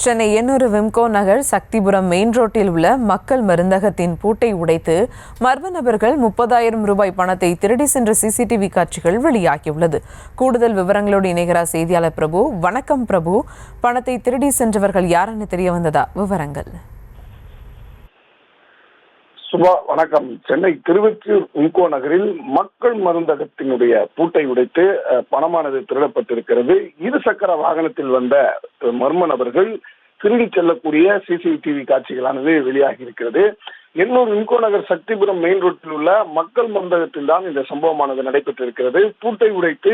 சென்னை எண்ணூறு விம்கோ நகர் சக்திபுரம் மெயின் ரோட்டில் உள்ள மக்கள் மருந்தகத்தின் பூட்டை உடைத்து மர்ம நபர்கள் 30,000 ரூபாய் பணத்தை திருடி சென்ற சிசிடிவி காட்சிகள் வெளியாகியுள்ளது. கூடுதல் விவரங்களோடு இணைகிறார் செய்தியாளர் பிரபு. வணக்கம் பிரபு. பணத்தை திருடி சென்றவர்கள் யாரென்னு தெரிய வந்ததா? விவரங்கள். சுபா, வணக்கம். சென்னை திருவொற்றியூர் விம்கோ நகரில் மக்கள் மருந்தகத்தினுடைய பூட்டை உடைத்து பணமானது திருடப்பட்டிருக்கிறது. இருசக்கர வாகனத்தில் வந்த மர்ம நபர்கள் திருடி செல்லக்கூடிய சிசிடிவி காட்சிகளானது வெளியாகி இருக்கிறது. எண்ணூர் விம்கோ நகர் சக்திபுரம் மெயின் ரோட்டில் உள்ள மக்கள் மருந்தகத்தில் தான் இந்த சம்பவமானது நடைபெற்றிருக்கிறது. பூட்டை உடைத்து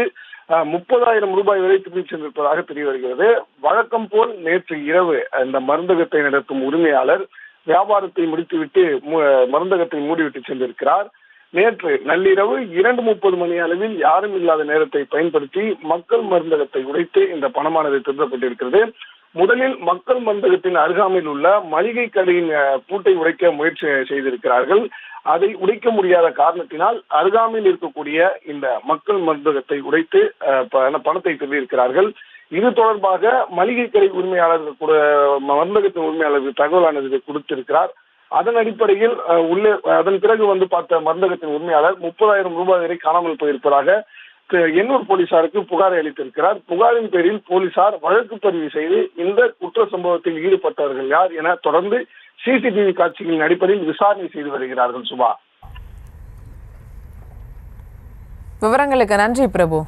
30,000 ரூபாய் வரை திருடி சென்றிருப்பதாக தெரிய வருகிறது. வழக்கம் போல் நேற்று இரவு இந்த மருந்தகத்தை நடத்தும் உரிமையாளர் வியாபாரத்தை முடித்துவிட்டு மருந்தகத்தை மூடிவிட்டு சென்றிருக்கிறார். நேற்று நள்ளிரவு 2:30 மணி அளவில் யாரும் இல்லாத நேரத்தை பயன்படுத்தி மக்கள் மருந்தகத்தை உடைத்து இந்த பணமானது திருடப்பட்டிருக்கிறது. முதலில் மக்கள் மருந்தகத்தின் அருகாமையில் உள்ள மளிகை கடையின் பூட்டை உடைக்க முயற்சி செய்திருக்கிறார்கள். அதை உடைக்க முடியாத காரணத்தினால் அருகாமையில் இருக்கக்கூடிய இந்த மக்கள் மருந்தகத்தை உடைத்து பணத்தை திருடியிருக்கிறார்கள். இது தொடர்பாக மளிகை கடை உரிமையாளர் மருந்தகத்தின் உரிமையாளருக்கு தகவலானது கொடுத்திருக்கிறார். அதன் அடிப்படையில் அதன் பிறகு பார்த்த மருந்தகத்தின் உரிமையாளர் 30,000 ரூபாய் வரை காணாமல் போயிருப்பதாக எண்ணூர் போலீசாருக்கு புகாரை அளித்திருக்கிறார். புகாரின் பேரில் போலீசார் வழக்கு பதிவு செய்து இந்த குற்ற சம்பவத்தில் ஈடுபட்டவர்கள் யார் என தொடர்ந்து சிசிடிவி காட்சிகளின் அடிப்படையில் விசாரணை செய்து வருகிறார்கள். சுபா, விவரங்களுக்கு நன்றி பிரபு.